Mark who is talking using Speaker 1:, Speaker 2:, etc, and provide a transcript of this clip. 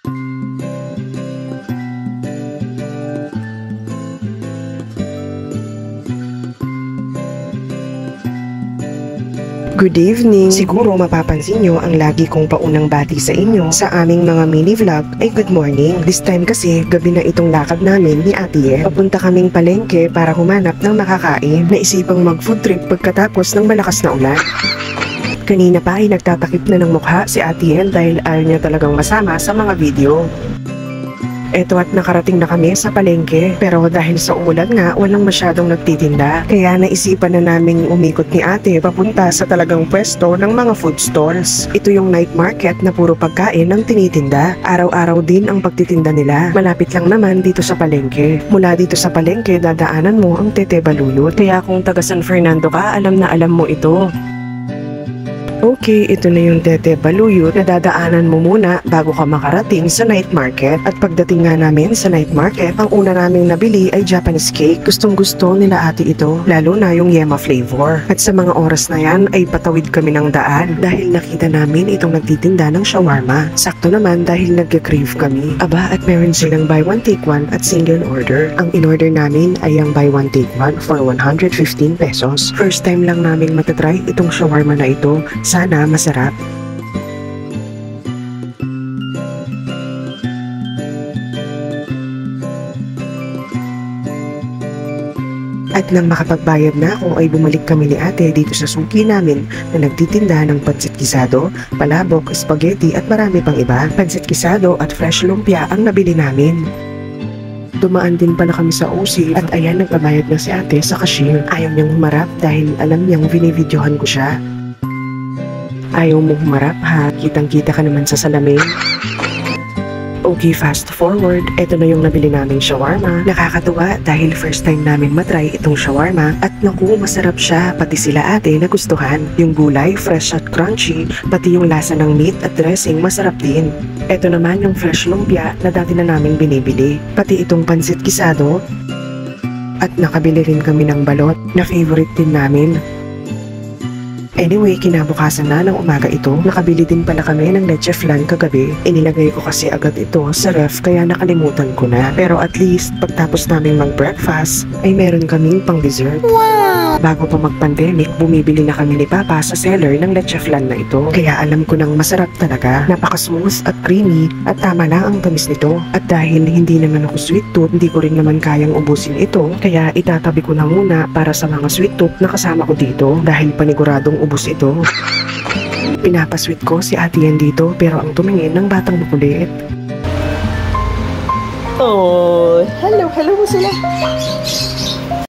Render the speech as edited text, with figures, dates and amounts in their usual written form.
Speaker 1: Good evening! Siguro mapapansin nyo ang lagi kong paunang bati sa inyo sa aming mga mini vlog ay good morning. This time kasi gabi na itong lakad namin ni Ate Yen. Papunta kaming palengke para humanap ng makakain. Naisipang mag food trip pagkatapos ng malakas na ulan. Kanina pa ay nagtatakip na ng mukha si Ate Yen dahil ayaw niya talagang masama sa mga video. Eto at nakarating na kami sa palengke, pero dahil sa ulan nga walang masyadong nagtitinda, kaya naisipan na naming umikot ni ate papunta sa talagang pwesto ng mga food stalls. Ito yung night market na puro pagkain ang tinitinda. Araw-araw din ang pagtitinda nila. Malapit lang naman dito sa palengke. Mula dito sa palengke dadaanan mo ang Tete Baluyot. Kaya kung taga San Fernando ka, alam na alam mo ito. Okay, ito na yung Tete Baluyot na dadaanan mo muna bago ka makarating sa night market. At pagdating nga namin sa night market, ang una naming nabili ay Japanese cake. Gustong gusto nila ate ito, lalo na yung yema flavor. At sa mga oras na yan ay patawid kami ng daan dahil nakita namin itong nagtitinda ng shawarma. Sakto naman dahil nagka-crave kami. Aba, at meron silang buy one take one at single order. Ang in-order namin ay ang buy one take one for 115 pesos. First time lang namin matatry itong shawarma na ito. Sana masarap. At nang makapagbayad na ako ay bumalik kami ni ate dito sa suki namin na nagtitinda ng pancit gisado, palabok, spaghetti at marami pang iba. Pancit gisado at fresh lumpia ang nabili namin. Dumaan din pala kami sa OC at ayan nagbabayad na si ate sa cashier. Ayaw niyang humarap dahil alam niyang binibidyohan ko siya. Ayaw mo humarap ha, kitang-kita ka naman sa salamin. Okay, fast forward, eto na yung nabili naming shawarma. Nakakatuwa dahil first time namin matry itong shawarma at naku, masarap siya, pati sila ate nagustuhan. Yung gulay, fresh at crunchy, pati yung lasa ng meat at dressing masarap din. Eto naman yung fresh lumpia na dati na namin binibili, pati itong pancit gisado. At nakabili rin kami ng balot na favorite din namin. Anyway, kinabukasan na ng umaga ito, nakabili din pala kami ng leche flan kagabi. Inilagay ko kasi agad ito sa ref kaya nakalimutan ko na. Pero at least, pagtapos namin mag-breakfast, ay meron kaming pang dessert. Wow! Bago pa mag-pandemic, bumibili na kami ni Papa sa seller ng leche flan na ito. Kaya alam ko nang masarap talaga. Napaka-smooth at creamy at tama lang ang tamis nito. At dahil hindi naman ako sweet tooth, hindi ko rin naman kayang ubusin ito. Kaya itatabi ko na muna para sa mga sweet tooth na kasama ko dito dahil paniguradong ubos ito. Pinapasweet ko si ate yan dito pero ang tumingin ng batang makulit.
Speaker 2: Oh, hello mo sila.